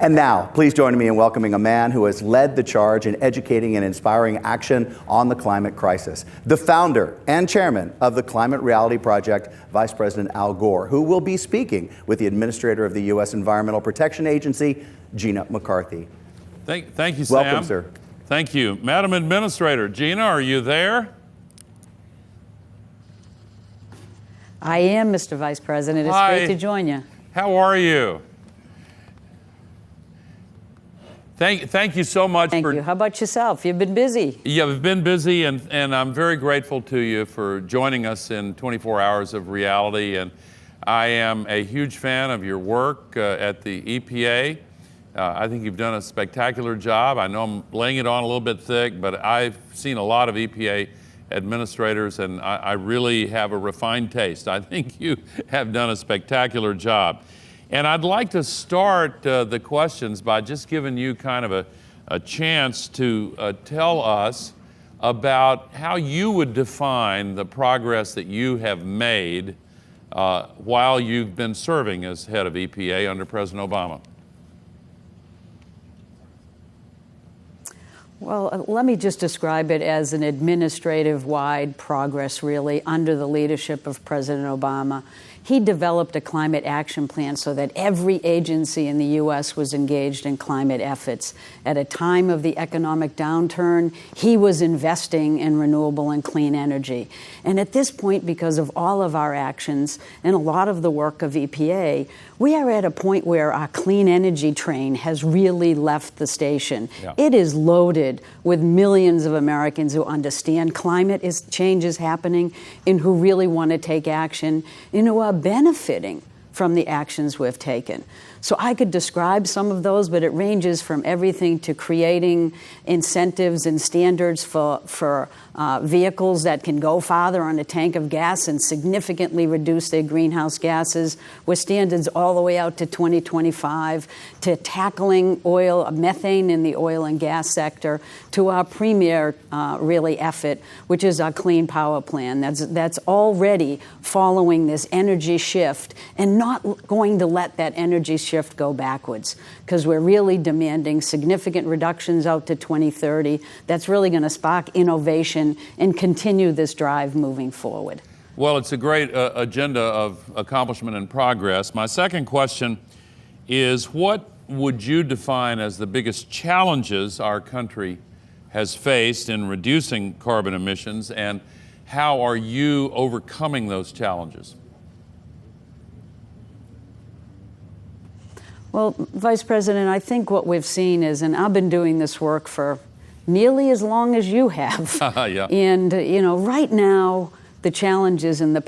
And now, please join me in welcoming a man who has led the charge in educating and inspiring action on the climate crisis. The founder and chairman of the Climate Reality Project, Vice President Al Gore, who will be speaking with the administrator of the U.S. Environmental Protection Agency, Gina McCarthy. Thank you, Sam. Welcome, sir. Thank you. Madam Administrator, Gina, are you there? I am, Mr. Vice President. It's Hi. great to join you. How are you? Thank you so much. Thank you. How about yourself? You've been busy. Yeah, we've been busy, and I'm very grateful to you for joining us in 24 Hours of Reality. And I am a huge fan of your work at the EPA. I think you've done a spectacular job. I know I'm laying it on a little bit thick, but I've seen a lot of EPA administrators, and I really have a refined taste. I think you have done a spectacular job. And I'd like to start the questions by just giving you kind of a chance to tell us about how you would define the progress that you have made while you've been serving as head of EPA under President Obama. Well, let me just describe it as an administrative-wide progress, really, under the leadership of President Obama. He developed a climate action plan so that every agency in the U.S. was engaged in climate efforts. At a time of the economic downturn, he was investing in renewable and clean energy. And at this point, because of all of our actions and a lot of the work of EPA, we are at a point where our clean energy train has really left the station. Yeah. It is loaded with millions of Americans who understand climate change is happening and who really want to take action and who are benefiting from the actions we've taken. So I could describe some of those, but it ranges from everything to creating incentives and standards for vehicles that can go farther on a tank of gas and significantly reduce their greenhouse gases, with standards all the way out to 2025, to tackling methane in the oil and gas sector, to our premier really effort, which is our Clean Power Plan. That's already following this energy shift and not going to let that energy shift go backwards, because we're really demanding significant reductions out to 2030. That's really going to spark innovation and continue this drive moving forward. Well, it's a great agenda of accomplishment and progress. My second question is, what would you define as the biggest challenges our country has faced in reducing carbon emissions, and how are you overcoming those challenges? Well, Vice President, I think what we've seen is, and I've been doing this work for nearly as long as you have. Yeah. And, right now, the challenges of the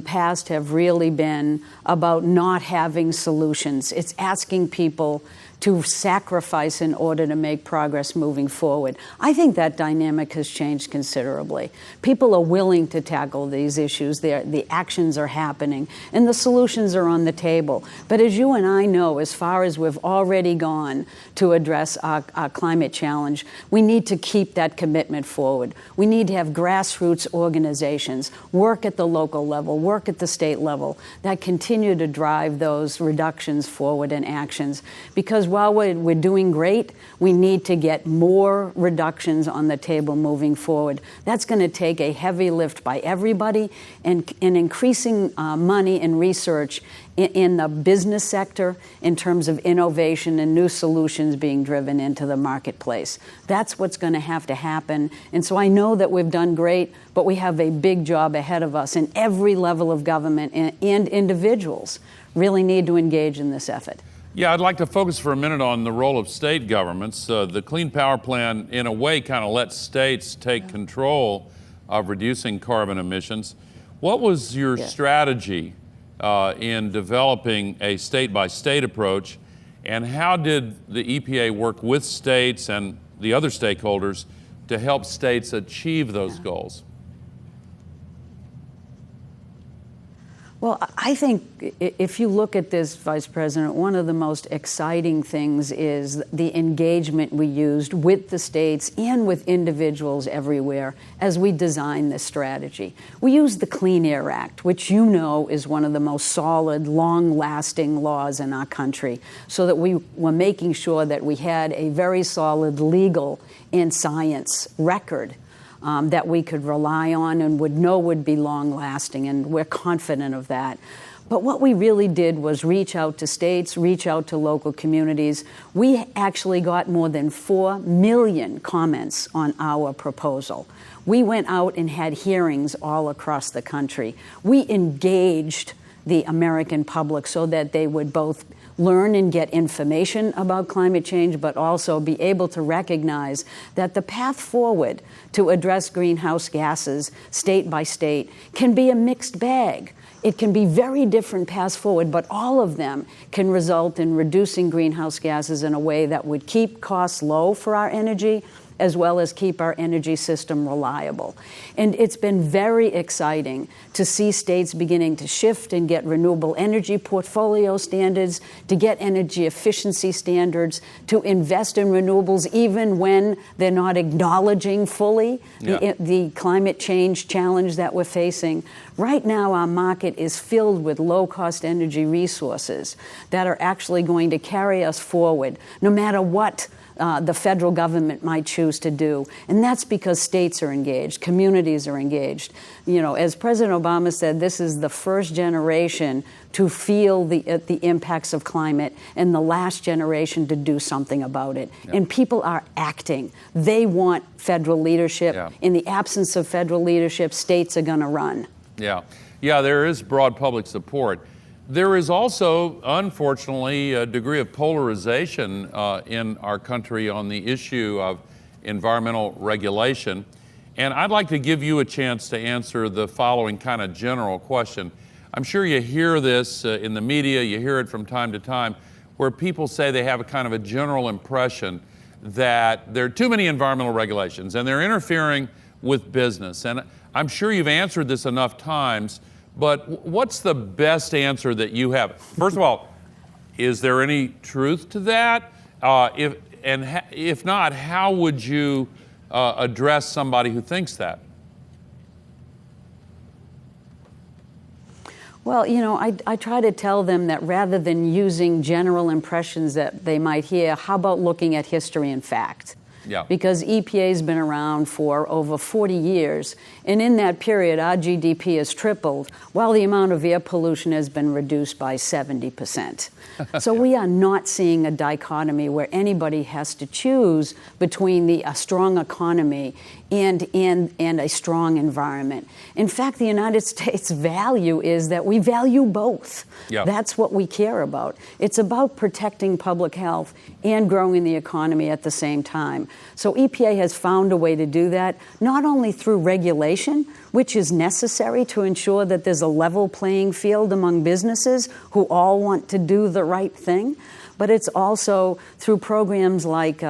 past have really been about not having solutions. It's asking people to sacrifice in order to make progress moving forward. I think that dynamic has changed considerably. People are willing to tackle these issues. The actions are happening, and the solutions are on the table. But as you and I know, as far as we've already gone to address our climate challenge, we need to keep that commitment forward. We need to have grassroots organizations work at the local level, work at the state level, that continue to drive those reductions forward and actions. Because while we're doing great, we need to get more reductions on the table moving forward. That's going to take a heavy lift by everybody, and increasing money and research in the business sector in terms of innovation and new solutions being driven into the marketplace. That's what's going to have to happen. And so I know that we've done great, but we have a big job ahead of us, and every level of government and individuals really need to engage in this effort. Yeah, I'd like to focus for a minute on the role of state governments. The Clean Power Plan, in a way, kind of lets states take control of reducing carbon emissions. What was your strategy in developing a state-by-state approach, and how did the EPA work with states and the other stakeholders to help states achieve those goals? Well, I think if you look at this, Vice President, one of the most exciting things is the engagement we used with the states and with individuals everywhere as we designed this strategy. We used the Clean Air Act, which you know is one of the most solid, long-lasting laws in our country, so that we were making sure that we had a very solid legal and science record that we could rely on and would be long-lasting, and we're confident of that. But what we really did was reach out to states, reach out to local communities. We actually got more than 4 million comments on our proposal. We went out and had hearings all across the country. We engaged the American public so that they would both learn and get information about climate change, but also be able to recognize that the path forward to address greenhouse gases state by state can be a mixed bag. It can be very different paths forward, but all of them can result in reducing greenhouse gases in a way that would keep costs low for our energy, as well as keep our energy system reliable. And it's been very exciting to see states beginning to shift and get renewable energy portfolio standards, to get energy efficiency standards, to invest in renewables even when they're not acknowledging fully the climate change challenge that we're facing. Right now, our market is filled with low-cost energy resources that are actually going to carry us forward, no matter what the federal government might choose to do. And that's because states are engaged, communities are engaged. You know, as President Obama said, this is the first generation to feel the impacts of climate and the last generation to do something about it. And people are acting. They want federal leadership. In the absence of federal leadership, states are going to run. Yeah, there is broad public support. There is also, unfortunately, a degree of polarization in our country on the issue of environmental regulation. And I'd like to give you a chance to answer the following kind of general question. I'm sure you hear this in the media, you hear it from time to time, where people say they have a kind of a general impression that there are too many environmental regulations and they're interfering with business. And I'm sure you've answered this enough times, but what's the best answer that you have? First of all, is there any truth to that? If not, how would you address somebody who thinks that? Well, you know, I try to tell them that rather than using general impressions that they might hear, how about looking at history and fact? Because EPA's been around for over 40 years, and in that period, our GDP has tripled, while the amount of air pollution has been reduced by 70%. So we are not seeing a dichotomy where anybody has to choose between a strong economy and a strong environment. In fact, the United States' value is that we value both. That's what we care about. It's about protecting public health and growing the economy at the same time. So EPA has found a way to do that, not only through regulation, which is necessary to ensure that there's a level playing field among businesses who all want to do the right thing, but it's also through programs like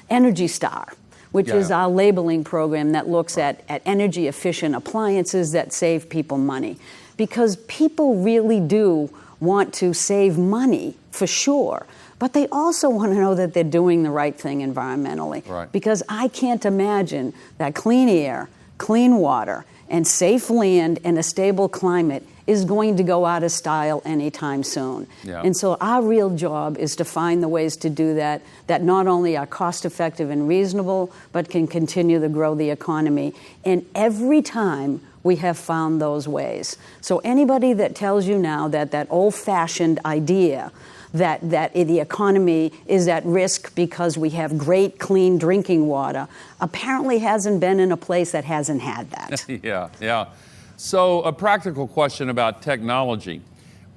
Energy Star, which is our labeling program that looks at energy efficient appliances that save people money. Because people really do want to save money, for sure, but they also want to know that they're doing the right thing environmentally. Because I can't imagine that clean air, clean water, and safe land and a stable climate is going to go out of style anytime soon. And so our real job is to find the ways to do that not only are cost effective and reasonable, but can continue to grow the economy. And every time we have found those ways. So anybody that tells you now that old-fashioned idea that the economy is at risk because we have great, clean drinking water apparently hasn't been in a place that hasn't had that. So a practical question about technology.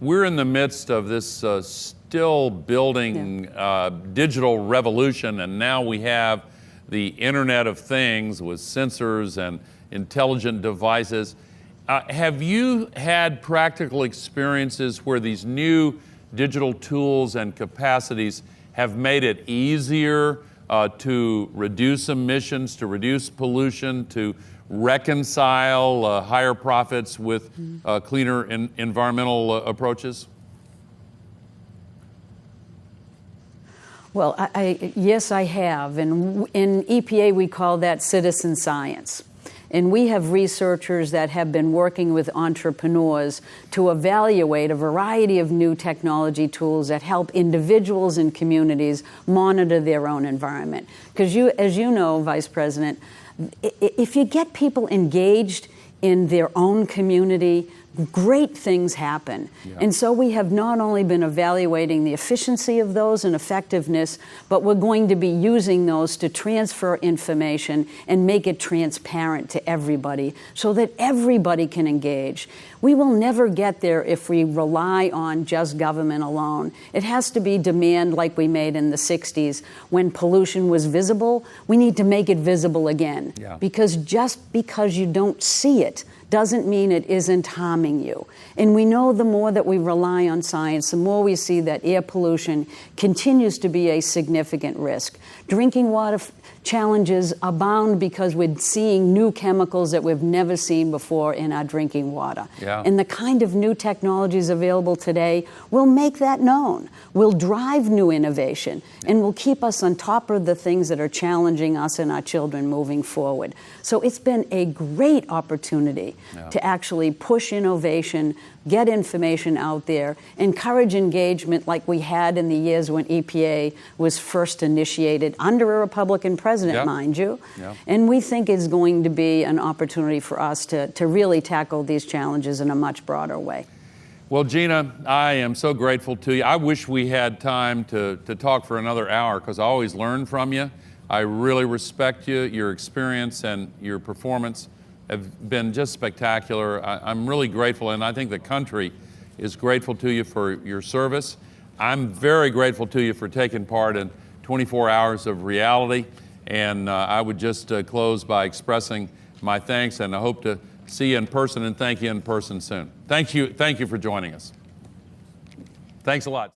We're in the midst of this still building digital revolution, and now we have the Internet of Things with sensors and intelligent devices. Have you had practical experiences where these new digital tools and capacities have made it easier to reduce emissions, to reduce pollution, to reconcile higher profits with cleaner environmental approaches? Well, yes, I have. And in EPA, we call that citizen science. And we have researchers that have been working with entrepreneurs to evaluate a variety of new technology tools that help individuals and communities monitor their own environment. Because as you know, Vice President, if you get people engaged in their own community, great things happen. Yeah. And so we have not only been evaluating the efficiency of those and effectiveness, but we're going to be using those to transfer information and make it transparent to everybody so that everybody can engage. We will never get there if we rely on just government alone. It has to be demand like we made in the 60s. When pollution was visible, we need to make it visible again. Yeah. Because just because you don't see it doesn't mean it isn't harming you. And we know the more that we rely on science, the more we see that air pollution continues to be a significant risk. Drinking water challenges abound because we're seeing new chemicals that we've never seen before in our drinking water. Yeah. And the kind of new technologies available today will make that known, will drive new innovation, and will keep us on top of the things that are challenging us and our children moving forward. So it's been a great opportunity to actually push innovation, get information out there, encourage engagement like we had in the years when EPA was first initiated under a Republican president, mind you. And we think it's going to be an opportunity for us to really tackle these challenges in a much broader way. Well, Gina, I am so grateful to you. I wish we had time to talk for another hour because I always learn from you. I really respect you, your experience and your performance have been just spectacular. I'm really grateful, and I think the country is grateful to you for your service. I'm very grateful to you for taking part in 24 hours of reality, and I would just close by expressing my thanks, and I hope to see you in person and thank you in person soon. Thank you for joining us. Thanks a lot.